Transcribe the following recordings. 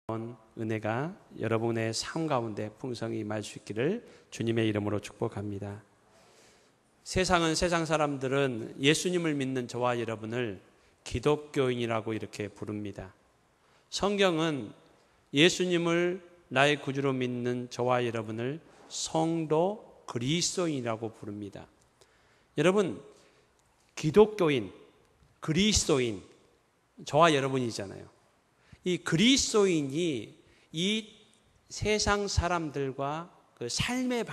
은혜가 여러분의 삶 가운데 풍성히 임할 수 있기를 주님의 이름으로 축복합니다. 세상 사람들은 예수님을 믿는 저와 여러분을 기독교인이라고 이렇게 부릅니다. 성경은 예수님을 나의 구주로 믿는 저와 여러분을 성도 그리스도인이라고 부릅니다. 여러분, 기독교인, 그리스도인, 저와 여러분이잖아요. 이 그리스도인이 이 세상 사람들과 그 삶의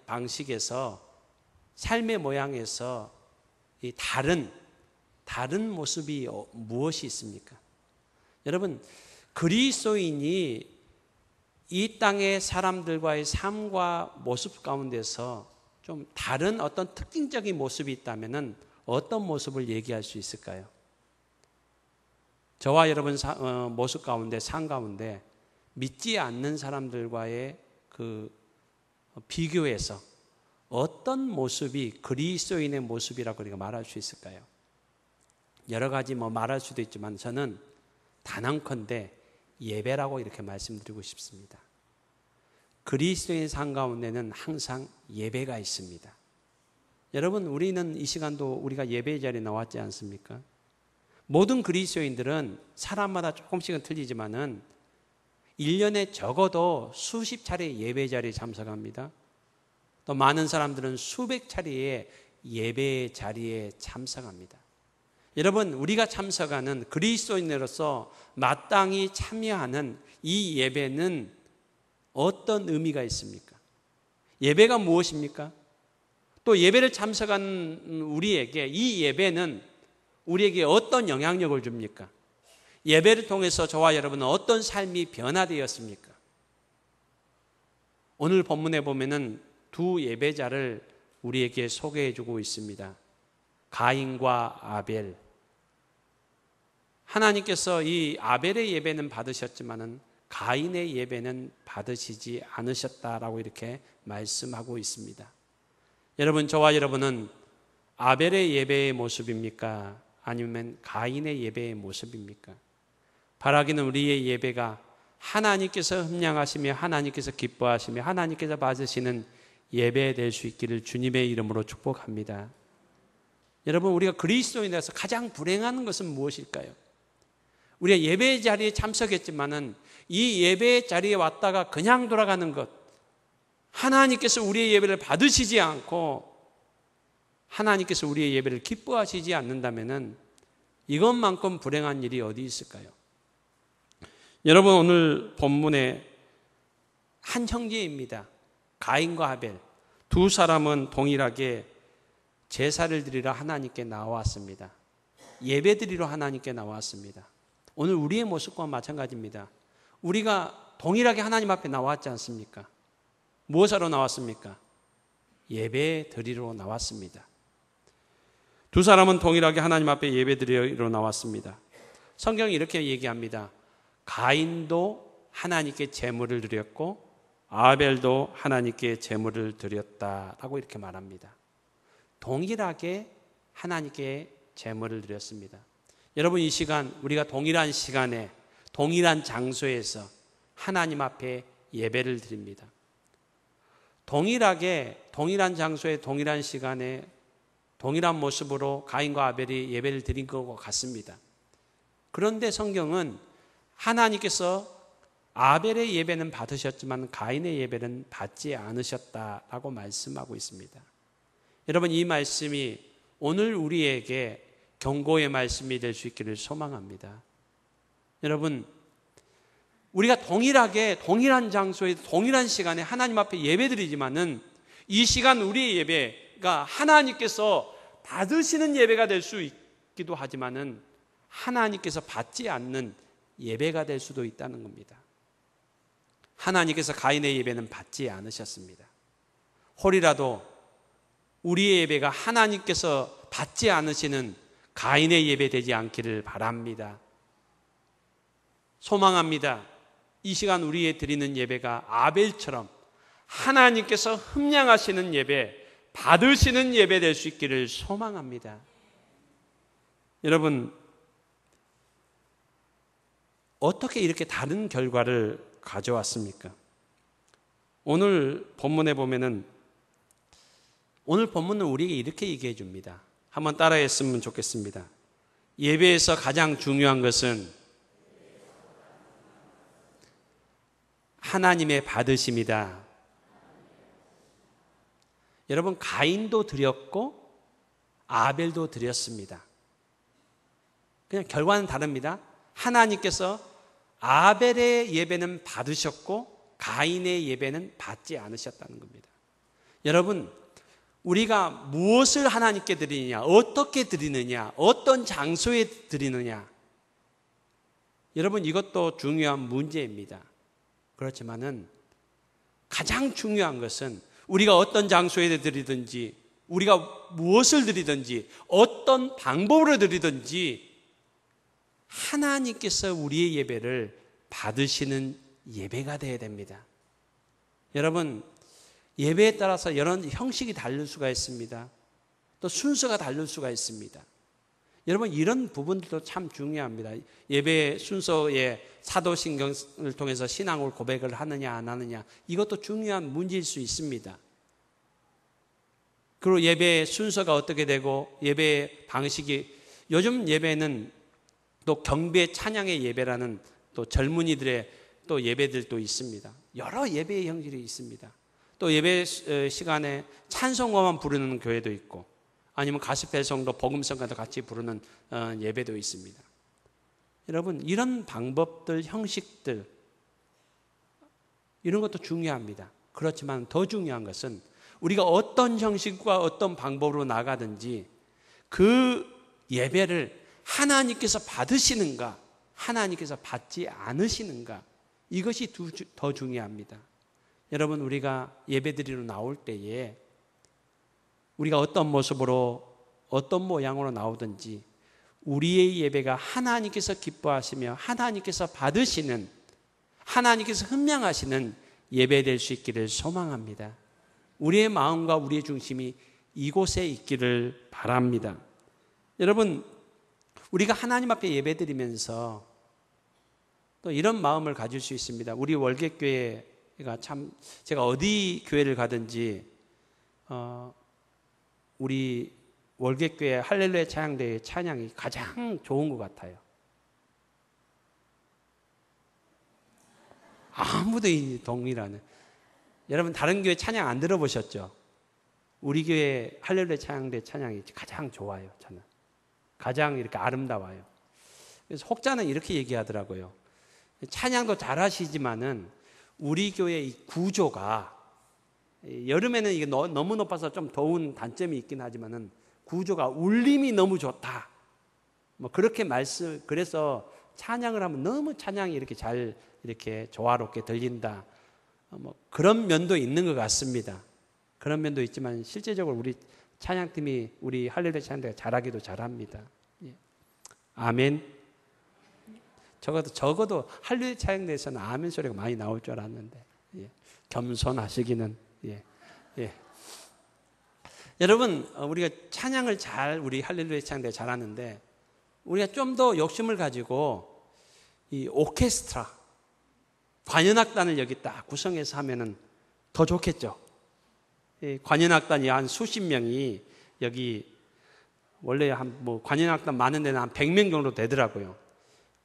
방식에서, 삶의 모양에서 이 다른 모습이 무엇이 있습니까? 여러분, 그리스도인이 이 땅의 사람들과의 삶과 모습 가운데서 좀 다른 어떤 특징적인 모습이 있다면 어떤 모습을 얘기할 수 있을까요? 저와 여러분 모습 가운데, 삶 가운데 믿지 않는 사람들과의 그 비교해서 어떤 모습이 그리스도인의 모습이라고 우리가 말할 수 있을까요? 여러 가지 말할 수도 있지만 저는 단언컨대 예배라고 이렇게 말씀드리고 싶습니다. 그리스도인 삶 가운데는 항상 예배가 있습니다. 여러분, 우리는 이 시간도 우리가 예배 자리에 나왔지 않습니까? 모든 그리스도인들은 사람마다 조금씩은 틀리지만은 1년에 적어도 수십 차례 예배 자리에 참석합니다. 또 많은 사람들은 수백 차례의 예배 자리에 참석합니다. 여러분, 우리가 참석하는 그리스도인으로서 마땅히 참여하는 이 예배는 어떤 의미가 있습니까? 예배가 무엇입니까? 또 예배를 참석한 우리에게 이 예배는 우리에게 어떤 영향력을 줍니까? 예배를 통해서 저와 여러분은 어떤 삶이 변화되었습니까? 오늘 본문에 보면은 두 예배자를 우리에게 소개해 주고 있습니다. 가인과 아벨. 하나님께서 이 아벨의 예배는 받으셨지만은 가인의 예배는 받으시지 않으셨다라고 이렇게 말씀하고 있습니다. 여러분, 저와 여러분은 아벨의 예배의 모습입니까? 아니면 가인의 예배의 모습입니까? 바라기는 우리의 예배가 하나님께서 흠양하시며 하나님께서 기뻐하시며 하나님께서 받으시는 예배 될 수 있기를 주님의 이름으로 축복합니다. 여러분, 우리가 그리스도인에서 가장 불행한 것은 무엇일까요? 우리가 예배 자리에 참석했지만은 이 예배 자리에 왔다가 그냥 돌아가는 것, 하나님께서 우리의 예배를 받으시지 않고 하나님께서 우리의 예배를 기뻐하시지 않는다면 이것만큼 불행한 일이 어디 있을까요? 여러분, 오늘 본문에 한 형제입니다. 가인과 아벨. 두 사람은 동일하게 제사를 드리러 하나님께 나왔습니다. 예배 드리러 하나님께 나왔습니다. 오늘 우리의 모습과 마찬가지입니다. 우리가 동일하게 하나님 앞에 나왔지 않습니까? 무엇하러 나왔습니까? 예배 드리러 나왔습니다. 두 사람은 동일하게 하나님 앞에 예배 드리러 나왔습니다. 성경이 이렇게 얘기합니다. 가인도 하나님께 제물을 드렸고 아벨도 하나님께 제물을 드렸다라고 이렇게 말합니다. 동일하게 하나님께 제물을 드렸습니다. 여러분, 이 시간 우리가 동일한 시간에 동일한 장소에서 하나님 앞에 예배를 드립니다. 동일하게 동일한 장소에 동일한 시간에 동일한 모습으로 가인과 아벨이 예배를 드린 것 같습니다. 그런데 성경은 하나님께서 아벨의 예배는 받으셨지만 가인의 예배는 받지 않으셨다라고 말씀하고 있습니다. 여러분, 이 말씀이 오늘 우리에게 경고의 말씀이 될 수 있기를 소망합니다. 여러분, 우리가 동일하게 동일한 장소에 동일한 시간에 하나님 앞에 예배드리지만은 이 시간 우리의 예배가 하나님께서 받으시는 예배가 될 수 있기도 하지만은 하나님께서 받지 않는 예배가 될 수도 있다는 겁니다. 하나님께서 가인의 예배는 받지 않으셨습니다. 혹이라도 우리의 예배가 하나님께서 받지 않으시는 가인의 예배 되지 않기를 바랍니다. 소망합니다. 이 시간 우리의 드리는 예배가 아벨처럼 하나님께서 흠양하시는 예배, 받으시는 예배 될 수 있기를 소망합니다. 여러분, 어떻게 이렇게 다른 결과를 가져왔습니까? 오늘 본문에 보면은 오늘 본문은 우리에게 이렇게 얘기해 줍니다. 한번 따라했으면 좋겠습니다. 예배에서 가장 중요한 것은 하나님의 받으심이다. 여러분, 가인도 드렸고 아벨도 드렸습니다. 그냥 결과는 다릅니다. 하나님께서 아벨의 예배는 받으셨고 가인의 예배는 받지 않으셨다는 겁니다. 여러분, 우리가 무엇을 하나님께 드리느냐, 어떻게 드리느냐, 어떤 장소에 드리느냐, 여러분, 이것도 중요한 문제입니다. 그렇지만은 가장 중요한 것은 우리가 어떤 장소에 드리든지, 우리가 무엇을 드리든지, 어떤 방법으로 드리든지 하나님께서 우리의 예배를 받으시는 예배가 되어야 됩니다. 여러분, 예배에 따라서 여러 형식이 다를 수가 있습니다. 또 순서가 다를 수가 있습니다. 여러분, 이런 부분들도 참 중요합니다. 예배 순서에 사도신경을 통해서 신앙을 고백을 하느냐 안 하느냐, 이것도 중요한 문제일 수 있습니다. 그리고 예배의 순서가 어떻게 되고 예배의 방식이, 요즘 예배는 또 경배 찬양의 예배라는 또 젊은이들의 또 예배들도 있습니다. 여러 예배의 형식이 있습니다. 또 예배 시간에 찬송가만 부르는 교회도 있고, 아니면 가스펠성도 복음성가도 같이 부르는 예배도 있습니다. 여러분, 이런 방법들, 형식들, 이런 것도 중요합니다. 그렇지만 더 중요한 것은 우리가 어떤 형식과 어떤 방법으로 나가든지 그 예배를 하나님께서 받으시는가, 하나님께서 받지 않으시는가, 이것이 더 중요합니다. 여러분, 우리가 예배드리러 나올 때에 우리가 어떤 모습으로 어떤 모양으로 나오든지 우리의 예배가 하나님께서 기뻐하시며 하나님께서 받으시는, 하나님께서 흠명하시는 예배 될 수 있기를 소망합니다. 우리의 마음과 우리의 중심이 이곳에 있기를 바랍니다. 여러분, 우리가 하나님 앞에 예배드리면서 또 이런 마음을 가질 수 있습니다. 우리 월계교회가 참, 제가 어디 교회를 가든지 우리 월계교회 할렐루야 찬양대의 찬양이 가장 좋은 것 같아요. 아무도 동의라는. 여러분, 다른 교회 찬양 안 들어보셨죠? 우리 교회 할렐루야 찬양대 찬양이 가장 좋아요. 저는 가장 이렇게 아름다워요. 그래서 혹자는 이렇게 얘기하더라고요. 찬양도 잘하시지만은 우리 교회 이 구조가, 여름에는 이게 너무 높아서 좀 더운 단점이 있긴 하지만은 구조가 울림이 너무 좋다. 뭐 그렇게 그래서 찬양을 하면 너무 찬양이 이렇게 잘 이렇게 조화롭게 들린다. 뭐 그런 면도 있는 것 같습니다. 그런 면도 있지만 실제적으로 우리 찬양팀이, 우리 할렐루야 찬양대가 잘하기도 잘합니다. 예. 아멘. 적어도 할렐루야 찬양대에서는 아멘 소리가 많이 나올 줄 알았는데, 예. 겸손하시기는. 예. 예. 여러분, 우리가 찬양을 우리 할렐루야 찬양대 잘하는데 우리가 좀 더 욕심을 가지고 이 오케스트라, 관현악단을 여기 딱 구성해서 하면은 더 좋겠죠. 관현악단이 한 수십 명이 여기, 원래 관현악단 많은 데는 한 100명 정도 되더라고요.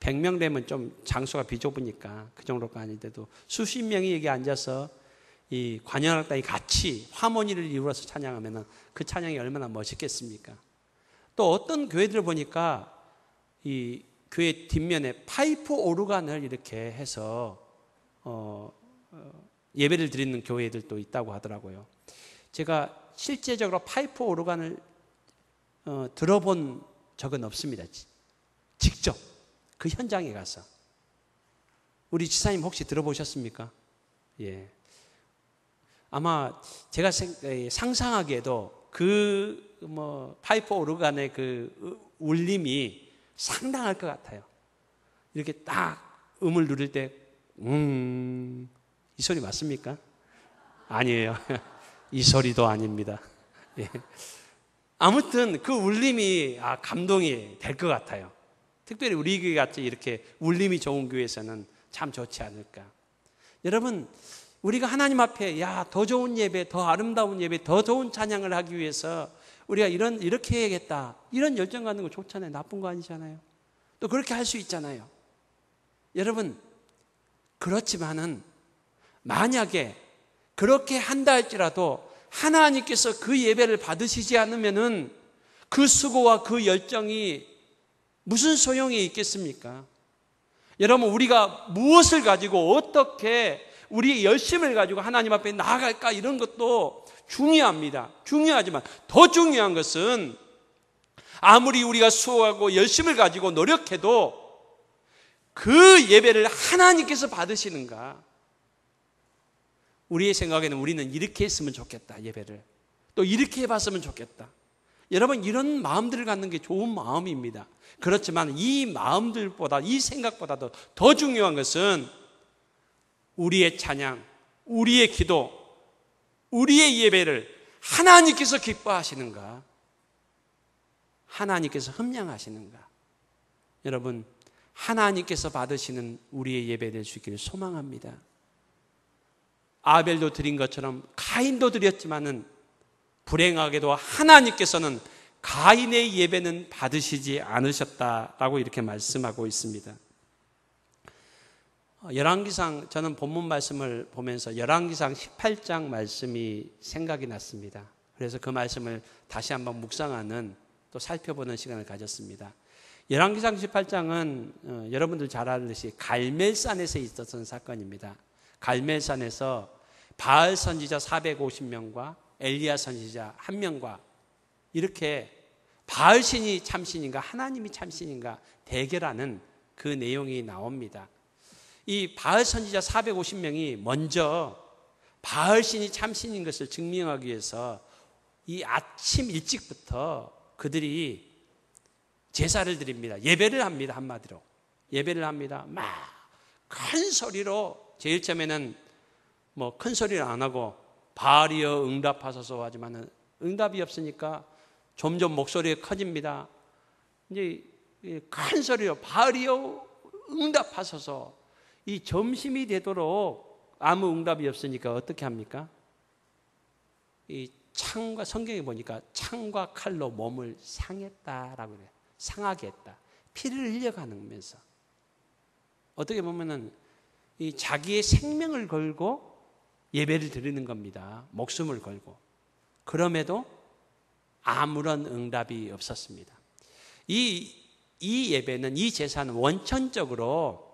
100명 되면 좀 장소가 비좁으니까 그 정도가 아닌데도 수십 명이 여기 앉아서 이 관현악단이 같이 하모니를 이루어서 찬양하면은 그 찬양이 얼마나 멋있겠습니까? 또 어떤 교회들 보니까 이 교회 뒷면에 파이프 오르간을 이렇게 해서 예배를 드리는 교회들도 있다고 하더라고요. 제가 실제적으로 파이프 오르간을 들어본 적은 없습니다. 직접 그 현장에 가서. 우리 지사님 혹시 들어보셨습니까? 예. 아마 제가 상상하기에도 파이프 오르간의 그 울림이 상당할 것 같아요. 이렇게 딱 음을 누릴 때, 이 소리 맞습니까? 아니에요. 이 소리도 아닙니다. 예. 아무튼 그 울림이 감동이 될 것 같아요. 특별히 우리 교회 같이 이렇게 울림이 좋은 교회에서는 참 좋지 않을까. 여러분, 우리가 하나님 앞에 더 좋은 예배, 더 아름다운 예배, 더 좋은 찬양을 하기 위해서 우리가 이렇게 해야겠다, 이런 열정 갖는 거 좋잖아요. 나쁜 거 아니잖아요. 또 그렇게 할 수 있잖아요. 여러분, 그렇지만은 만약에 그렇게 한다 할지라도 하나님께서 그 예배를 받으시지 않으면은 그 수고와 그 열정이 무슨 소용이 있겠습니까? 여러분, 우리가 무엇을 가지고 어떻게 우리의 열심을 가지고 하나님 앞에 나아갈까, 이런 것도 중요합니다. 중요하지만 더 중요한 것은 아무리 우리가 수고하고 열심을 가지고 노력해도 그 예배를 하나님께서 받으시는가. 우리의 생각에는 우리는 이렇게 했으면 좋겠다, 예배를 또 이렇게 해봤으면 좋겠다. 여러분, 이런 마음들을 갖는 게 좋은 마음입니다. 그렇지만 이 마음들보다, 이 생각보다도 더 중요한 것은 우리의 찬양, 우리의 기도, 우리의 예배를 하나님께서 기뻐하시는가, 하나님께서 흠양하시는가. 여러분, 하나님께서 받으시는 우리의 예배 될 수 있기를 소망합니다. 아벨도 드린 것처럼 가인도 드렸지만은 불행하게도 하나님께서는 가인의 예배는 받으시지 않으셨다라고 이렇게 말씀하고 있습니다. 열왕기상, 저는 본문 말씀을 보면서 열왕기상 18장 말씀이 생각이 났습니다. 그래서 그 말씀을 다시 한번 묵상하는, 또 살펴보는 시간을 가졌습니다. 열왕기상 18장은 여러분들 잘 알듯이 갈멜산에서 있었던 사건입니다. 갈멜산에서 바알 선지자 450명과 엘리야 선지자 1명과 이렇게 바알 신이 참신인가 하나님이 참신인가 대결하는 그 내용이 나옵니다. 이 바알 선지자 450명이 먼저 바알 신이 참신인 것을 증명하기 위해서 이 아침 일찍부터 그들이 제사를 드립니다. 예배를 합니다. 한마디로 예배를 합니다. 막 큰 소리로, 제일 처음에는 뭐 큰 소리를 안 하고 바알이여 응답하소서 하지만 응답이 없으니까 점점 목소리가 커집니다. 이제 큰 소리로 바알이여 응답하소서. 이 점심이 되도록 아무 응답이 없으니까 어떻게 합니까? 이 창과, 성경에 보니까 창과 칼로 몸을 상했다라고 그래요. 상하게 했다. 피를 흘려가면서. 어떻게 보면은 이 자기의 생명을 걸고 예배를 드리는 겁니다. 목숨을 걸고. 그럼에도 아무런 응답이 없었습니다. 이 예배는, 이 제사는 원천적으로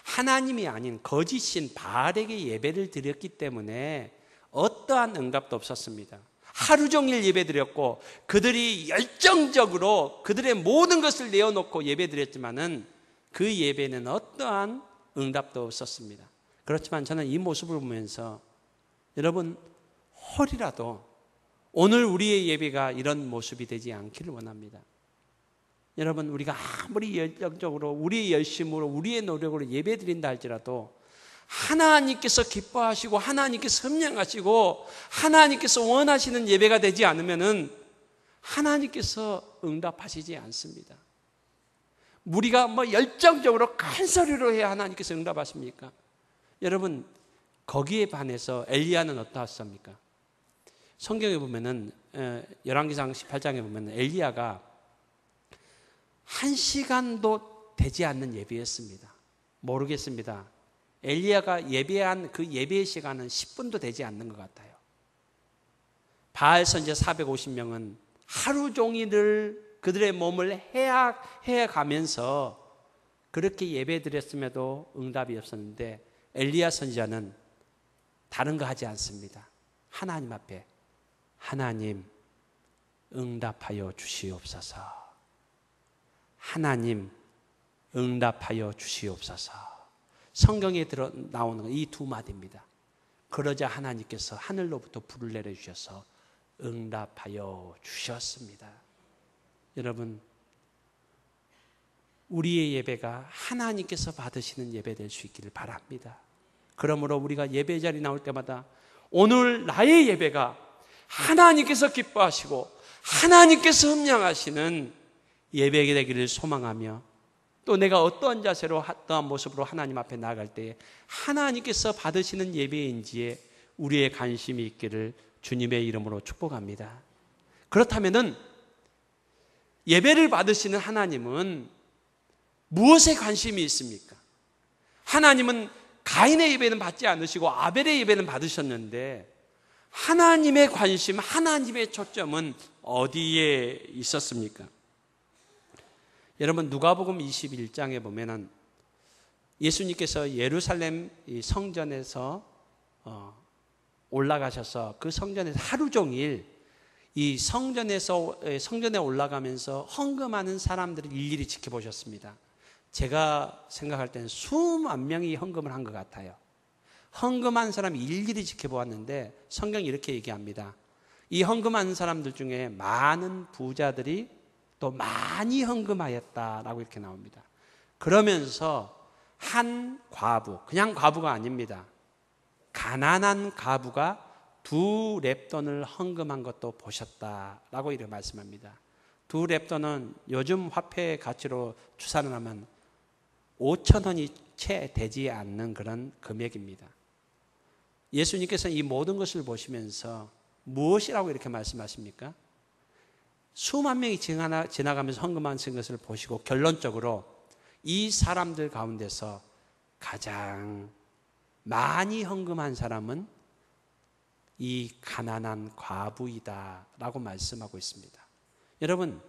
하나님이 아닌 거짓신 바알에게 예배를 드렸기 때문에 어떠한 응답도 없었습니다. 하루 종일 예배 드렸고 그들이 열정적으로 그들의 모든 것을 내어놓고 예배 드렸지만은 그 예배는 어떠한 응답도 없었습니다. 그렇지만 저는 이 모습을 보면서 여러분, 혹이라도 오늘 우리의 예배가 이런 모습이 되지 않기를 원합니다. 여러분, 우리가 아무리 열정적으로 우리의 열심으로 우리의 노력으로 예배 드린다 할지라도 하나님께서 기뻐하시고 하나님께서 흠양하시고 하나님께서 원하시는 예배가 되지 않으면은 하나님께서 응답하시지 않습니다. 우리가 뭐 열정적으로 큰 소리로 해야 하나님께서 응답하십니까? 여러분, 거기에 반해서 엘리야는 어떠했습니까? 성경에 보면은 열왕기상 18장에 보면 엘리야가 1시간도 되지 않는 예배였습니다. 모르겠습니다. 엘리야가 예배한 그 예배의 시간은 10분도 되지 않는 것 같아요. 바알 선지자 450명은 하루 종일을 그들의 몸을 해가면서 그렇게 예배드렸음에도 응답이 없었는데 엘리야 선지자는 다른 거 하지 않습니다. 하나님 앞에 하나님 응답하여 주시옵소서. 하나님 응답하여 주시옵소서. 성경에 나오는 이 두 마디입니다. 그러자 하나님께서 하늘로부터 불을 내려주셔서 응답하여 주셨습니다. 여러분, 우리의 예배가 하나님께서 받으시는 예배 될 수 있기를 바랍니다. 그러므로 우리가 예배 자리 나올 때마다 오늘 나의 예배가 하나님께서 기뻐하시고 하나님께서 흠양하시는 예배가 되기를 소망하며 또 내가 어떠한 자세로 어떠한 모습으로 하나님 앞에 나아갈 때에 하나님께서 받으시는 예배인지에 우리의 관심이 있기를 주님의 이름으로 축복합니다. 그렇다면은 예배를 받으시는 하나님은 무엇에 관심이 있습니까? 하나님은 가인의 예배는 받지 않으시고 아벨의 예배는 받으셨는데 하나님의 관심, 하나님의 초점은 어디에 있었습니까? 여러분 누가복음 21장에 보면은 예수님께서 예루살렘 성전에서 올라가셔서 그 성전에서 하루 종일 이 성전에 올라가면서 헌금하는 사람들을 일일이 지켜보셨습니다. 제가 생각할 때는 수만 명이 헌금을 한 것 같아요. 헌금한 사람이 일일이 지켜보았는데 성경이 이렇게 얘기합니다. 이 헌금한 사람들 중에 많은 부자들이 또 많이 헌금하였다라고 이렇게 나옵니다. 그러면서 한 과부, 그냥 과부가 아닙니다. 가난한 과부가 2렙돈을 헌금한 것도 보셨다라고 이렇게 말씀합니다. 2렙돈은 요즘 화폐 가치로 추산을 하면 5,000원이 채 되지 않는 그런 금액입니다. 예수님께서는 이 모든 것을 보시면서 무엇이라고 이렇게 말씀하십니까? 수만 명이 지나가면서 헌금한 것을 보시고 결론적으로 이 사람들 가운데서 가장 많이 헌금한 사람은 이 가난한 과부이다라고 말씀하고 있습니다. 여러분,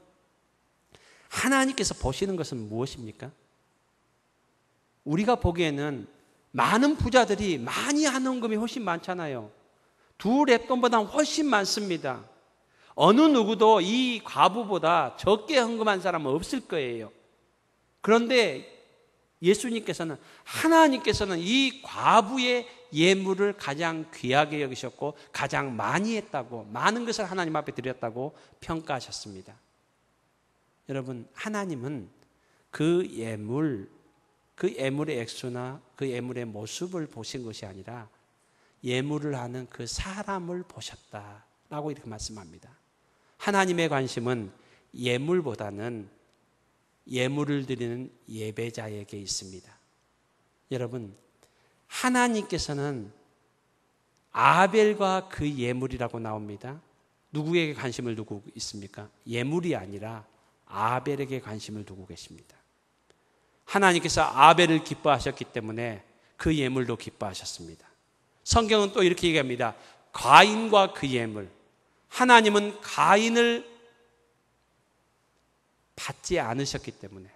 하나님께서 보시는 것은 무엇입니까? 우리가 보기에는 많은 부자들이 많이 한 헌금이 훨씬 많잖아요. 2렙돈보다 훨씬 많습니다. 어느 누구도 이 과부보다 적게 헌금한 사람은 없을 거예요. 그런데 예수님께서는, 하나님께서는 이 과부의 예물을 가장 귀하게 여기셨고 가장 많이 했다고, 많은 것을 하나님 앞에 드렸다고 평가하셨습니다. 여러분, 하나님은 그 예물의 액수나 그 예물의 모습을 보신 것이 아니라 예물을 하는 그 사람을 보셨다라고 이렇게 말씀합니다. 하나님의 관심은 예물보다는 예물을 드리는 예배자에게 있습니다. 여러분, 하나님께서는 아벨과 그 예물이라고 나옵니다. 누구에게 관심을 두고 있습니까? 예물이 아니라 아벨에게 관심을 두고 계십니다. 하나님께서 아벨을 기뻐하셨기 때문에 그 예물도 기뻐하셨습니다. 성경은 또 이렇게 얘기합니다. 가인과 그 예물. 하나님은 가인을 받지 않으셨기 때문에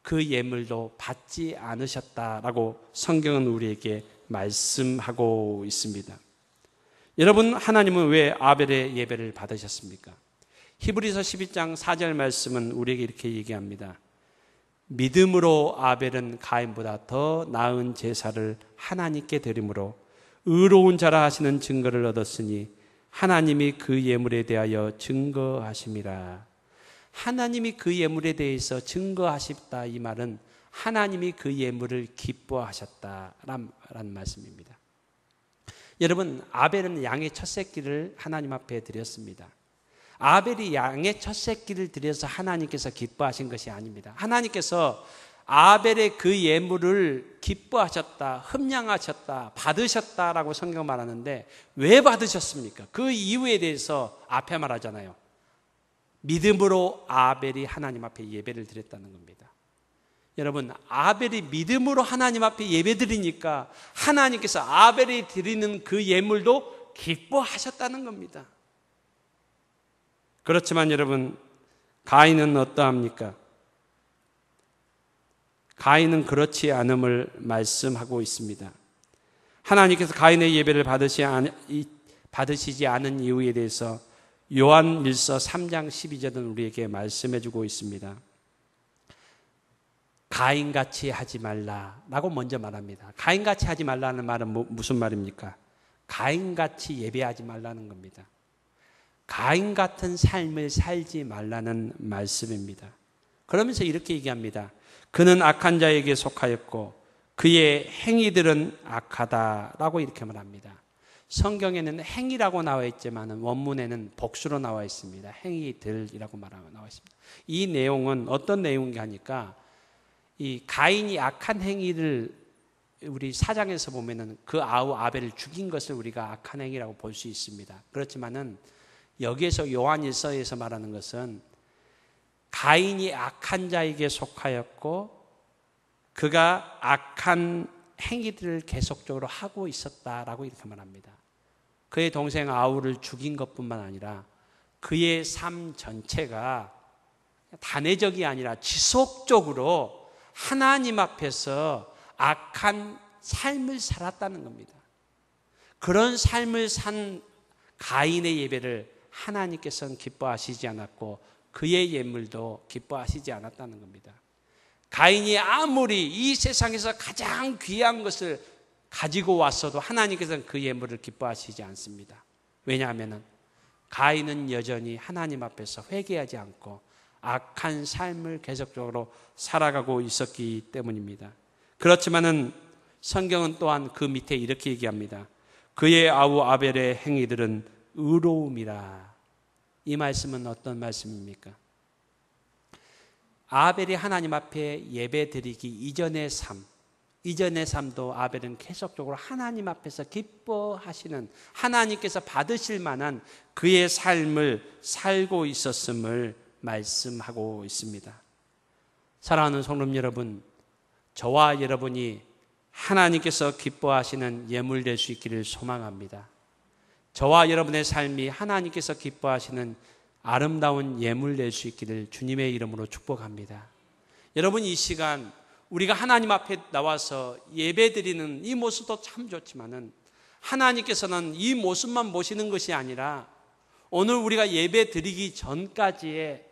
그 예물도 받지 않으셨다라고 성경은 우리에게 말씀하고 있습니다. 여러분, 하나님은 왜 아벨의 예배를 받으셨습니까? 히브리서 12장 4절 말씀은 우리에게 이렇게 얘기합니다. 믿음으로 아벨은 가인보다 더 나은 제사를 하나님께 드림으로 의로운 자라 하시는 증거를 얻었으니 하나님이 그 예물에 대하여 증거하심이라. 하나님이 그 예물에 대해서 증거하셨다, 이 말은 하나님이 그 예물을 기뻐하셨다라는 말씀입니다. 여러분, 아벨은 양의 첫 새끼를 하나님 앞에 드렸습니다. 아벨이 양의 첫 새끼를 드려서 하나님께서 기뻐하신 것이 아닙니다. 하나님께서 아벨의 그 예물을 기뻐하셨다, 흠양하셨다, 받으셨다라고 성경 말하는데 왜 받으셨습니까? 그 이유에 대해서 앞에 말하잖아요. 믿음으로 아벨이 하나님 앞에 예배를 드렸다는 겁니다. 여러분, 아벨이 믿음으로 하나님 앞에 예배 드리니까 하나님께서 아벨이 드리는 그 예물도 기뻐하셨다는 겁니다. 그렇지만 여러분, 가인은 어떠합니까? 가인은 그렇지 않음을 말씀하고 있습니다. 하나님께서 가인의 예배를 받으시지 않은 이유에 대해서 요한 1서 3장 12절은 우리에게 말씀해 주고 있습니다. 가인같이 하지 말라라고 먼저 말합니다. 가인같이 하지 말라는 말은 무슨 말입니까? 가인같이 예배하지 말라는 겁니다. 가인 같은 삶을 살지 말라는 말씀입니다. 그러면서 이렇게 얘기합니다. 그는 악한 자에게 속하였고 그의 행위들은 악하다라고 이렇게 말합니다. 성경에는 행위라고 나와 있지만 원문에는 복수로 나와 있습니다. 행위들이라고 나와 있습니다. 이 내용은 어떤 내용인가 하니까 이 가인이 악한 행위를 우리 사장에서 보면은 그 아우 아벨을 죽인 것을 우리가 악한 행위라고 볼 수 있습니다. 그렇지만은 여기에서 요한일서에서 말하는 것은 가인이 악한 자에게 속하였고 그가 악한 행위들을 계속적으로 하고 있었다라고 이렇게 말합니다. 그의 동생 아우를 죽인 것뿐만 아니라 그의 삶 전체가 단회적이 아니라 지속적으로 하나님 앞에서 악한 삶을 살았다는 겁니다. 그런 삶을 산 가인의 예배를 하나님께서는 기뻐하시지 않았고 그의 예물도 기뻐하시지 않았다는 겁니다. 가인이 아무리 이 세상에서 가장 귀한 것을 가지고 왔어도 하나님께서는 그 예물을 기뻐하시지 않습니다. 왜냐하면 가인은 여전히 하나님 앞에서 회개하지 않고 악한 삶을 계속적으로 살아가고 있었기 때문입니다. 그렇지만은 성경은 또한 그 밑에 이렇게 얘기합니다. 그의 아우 아벨의 행위들은 의로움이라. 이 말씀은 어떤 말씀입니까? 아벨이 하나님 앞에 예배 드리기 이전의 삶도 아벨은 계속적으로 하나님 앞에서 기뻐하시는, 하나님께서 받으실 만한 그의 삶을 살고 있었음을 말씀하고 있습니다. 사랑하는 성도 여러분, 저와 여러분이 하나님께서 기뻐하시는 예물 될 수 있기를 소망합니다. 저와 여러분의 삶이 하나님께서 기뻐하시는 아름다운 예물 될 수 있기를 주님의 이름으로 축복합니다. 여러분, 이 시간 우리가 하나님 앞에 나와서 예배 드리는 이 모습도 참 좋지만은 하나님께서는 이 모습만 보시는 것이 아니라 오늘 우리가 예배 드리기 전까지의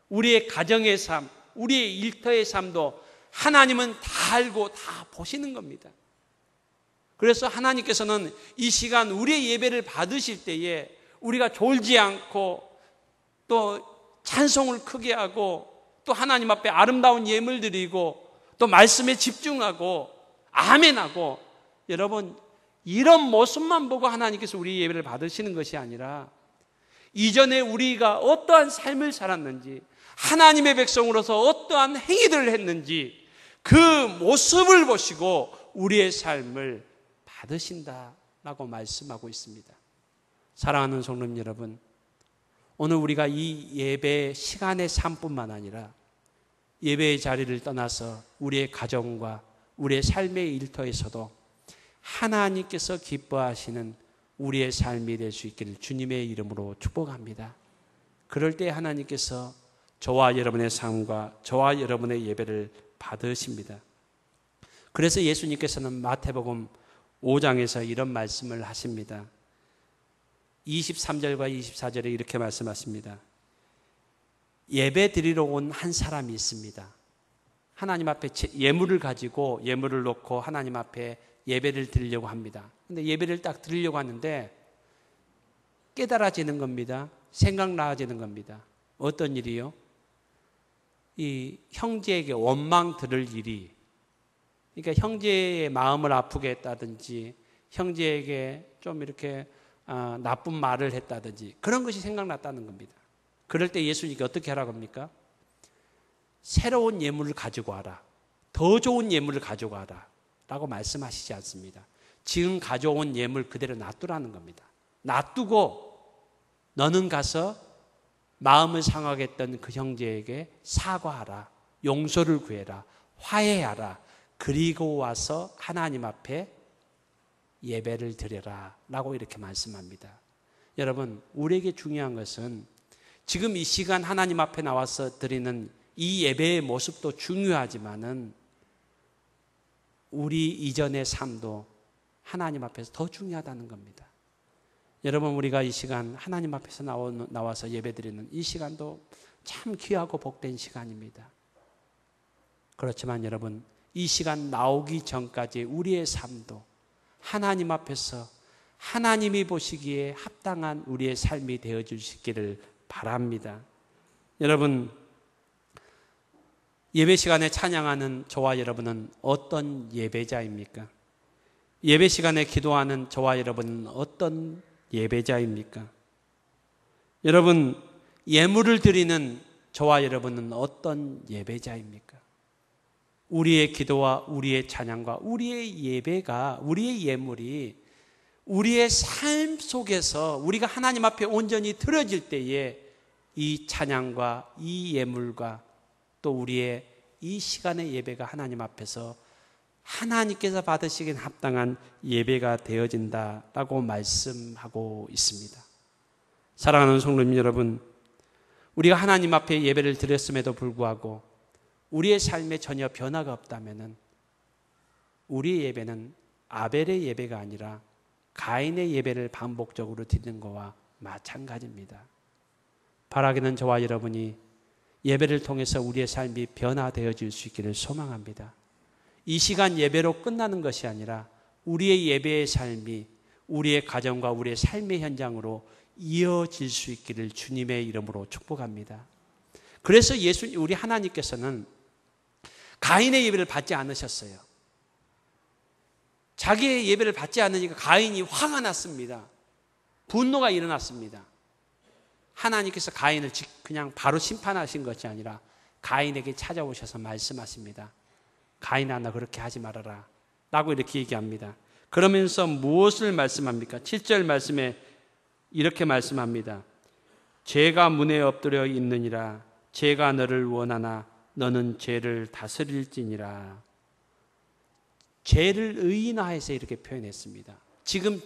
우리의 가정의 삶, 우리의 일터의 삶도 하나님은 다 알고 다 보시는 겁니다. 그래서 하나님께서는 이 시간 우리의 예배를 받으실 때에 우리가 졸지 않고 또 찬송을 크게 하고 또 하나님 앞에 아름다운 예물 드리고 또 말씀에 집중하고 아멘하고, 여러분 이런 모습만 보고 하나님께서 우리 예배를 받으시는 것이 아니라 이전에 우리가 어떠한 삶을 살았는지, 하나님의 백성으로서 어떠한 행위들을 했는지 그 모습을 보시고 우리의 삶을 받으신다라고 말씀하고 있습니다. 사랑하는 성도 여러분, 오늘 우리가 이 예배 시간의 삶뿐만 아니라 예배의 자리를 떠나서 우리의 가정과 우리의 삶의 일터에서도 하나님께서 기뻐하시는 우리의 삶이 될 수 있기를 주님의 이름으로 축복합니다. 그럴 때 하나님께서 저와 여러분의 삶과 저와 여러분의 예배를 받으십니다. 그래서 예수님께서는 마태복음 5장에서 이런 말씀을 하십니다. 23절과 24절에 이렇게 말씀하십니다. 예배 드리러 온 한 사람이 있습니다. 하나님 앞에 예물을 가지고 예물을 놓고 하나님 앞에 예배를 드리려고 합니다. 근데 예배를 딱 드리려고 하는데 깨달아지는 겁니다. 생각나지는 겁니다. 어떤 일이요? 이 형제에게 원망 들을 일이, 그러니까 형제의 마음을 아프게 했다든지 형제에게 좀 이렇게 나쁜 말을 했다든지 그런 것이 생각났다는 겁니다. 그럴 때 예수님께 어떻게 하라고 합니까? 새로운 예물을 가지고 와라. 더 좋은 예물을 가지고 와라. 라고 말씀하시지 않습니다. 지금 가져온 예물 그대로 놔두라는 겁니다. 놔두고 너는 가서 마음을 상하게 했던 그 형제에게 사과하라. 용서를 구해라. 화해하라. 그리고 와서 하나님 앞에 예배를 드려라. 라고 이렇게 말씀합니다. 여러분, 우리에게 중요한 것은 지금 이 시간 하나님 앞에 나와서 드리는 이 예배의 모습도 중요하지만은 우리 이전의 삶도 하나님 앞에서 더 중요하다는 겁니다. 여러분, 우리가 이 시간 하나님 앞에서 나와서 예배드리는 이 시간도 참 귀하고 복된 시간입니다. 그렇지만 여러분, 이 시간 나오기 전까지 우리의 삶도 하나님 앞에서 하나님이 보시기에 합당한 우리의 삶이 되어 주시기를 바랍니다. 여러분, 예배 시간에 찬양하는 저와 여러분은 어떤 예배자입니까? 예배 시간에 기도하는 저와 여러분은 어떤 예배자입니까? 여러분, 예물을 드리는 저와 여러분은 어떤 예배자입니까? 우리의 기도와 우리의 찬양과 우리의 예배가, 우리의 예물이 우리의 삶 속에서 우리가 하나님 앞에 온전히 드려질 때에 이 찬양과 이 예물과 또 우리의 이 시간의 예배가 하나님 앞에서 하나님께서 받으시긴 합당한 예배가 되어진다라고 말씀하고 있습니다. 사랑하는 성도님 여러분, 우리가 하나님 앞에 예배를 드렸음에도 불구하고 우리의 삶에 전혀 변화가 없다면 우리의 예배는 아벨의 예배가 아니라 가인의 예배를 반복적으로 드리는 것과 마찬가지입니다. 바라기는 저와 여러분이 예배를 통해서 우리의 삶이 변화되어질 수 있기를 소망합니다. 이 시간 예배로 끝나는 것이 아니라 우리의 예배의 삶이 우리의 가정과 우리의 삶의 현장으로 이어질 수 있기를 주님의 이름으로 축복합니다. 그래서 우리 하나님께서는 가인의 예배를 받지 않으셨어요. 자기의 예배를 받지 않으니까 가인이 화가 났습니다. 분노가 일어났습니다. 하나님께서 가인을 그냥 바로 심판하신 것이 아니라 가인에게 찾아오셔서 말씀하십니다. 가인아, 너 그렇게 하지 말아라 라고 이렇게 얘기합니다. 그러면서 무엇을 말씀합니까? 7절 말씀에 이렇게 말씀합니다. 죄가 문에 엎드려 있느니라. 죄가 너를 원하나 너는 죄를 다스릴지니라. 죄를 의인화해서 이렇게 표현했습니다. 지금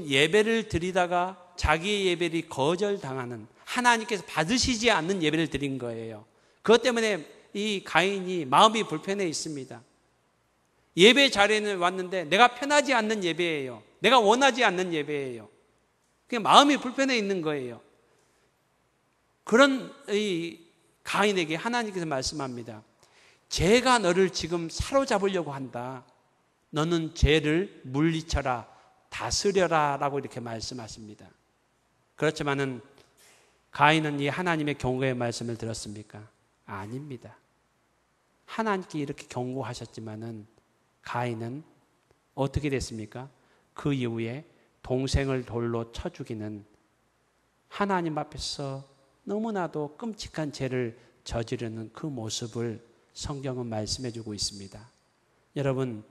예배를 드리다가 자기의 예배를 거절당하는, 하나님께서 받으시지 않는 예배를 드린 거예요. 그것 때문에 이 가인이 마음이 불편해 있습니다. 예배 자리에는 왔는데 내가 편하지 않는 예배예요. 내가 원하지 않는 예배예요. 그냥 마음이 불편해 있는 거예요. 그런 이 가인에게 하나님께서 말씀합니다. 죄가 너를 지금 사로잡으려고 한다. 너는 죄를 물리쳐라, 다스려라 라고 이렇게 말씀하십니다. 그렇지만은 가인은 이 하나님의 경고의 말씀을 들었습니까? 아닙니다. 하나님께 이렇게 경고하셨지만은 가인은 어떻게 됐습니까? 그 이후에 동생을 돌로 쳐 죽이는, 하나님 앞에서 너무나도 끔찍한 죄를 저지르는 그 모습을 성경은 말씀해 주고 있습니다. 여러분,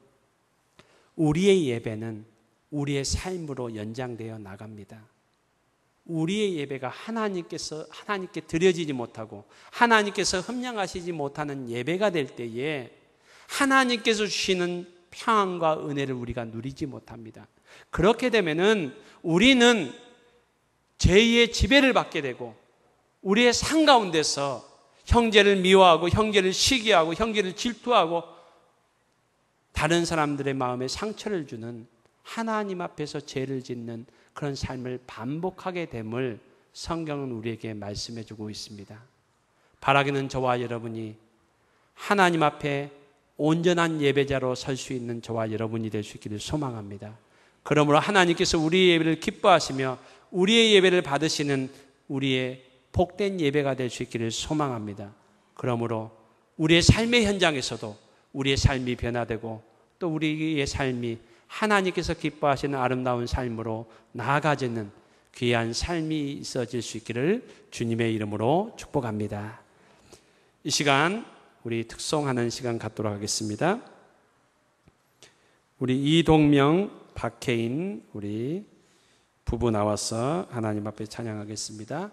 우리의 예배는 우리의 삶으로 연장되어 나갑니다. 우리의 예배가 하나님께 드려지지 못하고 하나님께서 흠량하시지 못하는 예배가 될 때에 하나님께서 주시는 평안과 은혜를 우리가 누리지 못합니다. 그렇게 되면은 우리는 죄의 지배를 받게 되고 우리의 삶 가운데서 형제를 미워하고 형제를 시기하고 형제를 질투하고 다른 사람들의 마음에 상처를 주는, 하나님 앞에서 죄를 짓는 그런 삶을 반복하게 됨을 성경은 우리에게 말씀해 주고 있습니다. 바라기는 저와 여러분이 하나님 앞에 온전한 예배자로 설 수 있는 저와 여러분이 될 수 있기를 소망합니다. 그러므로 하나님께서 우리의 예배를 기뻐하시며 우리의 예배를 받으시는 우리의 복된 예배가 될 수 있기를 소망합니다. 그러므로 우리의 삶의 현장에서도 우리의 삶이 변화되고 또 우리의 삶이 하나님께서 기뻐하시는 아름다운 삶으로 나아가지는 귀한 삶이 있어질 수 있기를 주님의 이름으로 축복합니다. 이 시간 우리 특송하는 시간 갖도록 하겠습니다. 우리 이동명, 박혜인 우리 부부 나와서 하나님 앞에 찬양하겠습니다.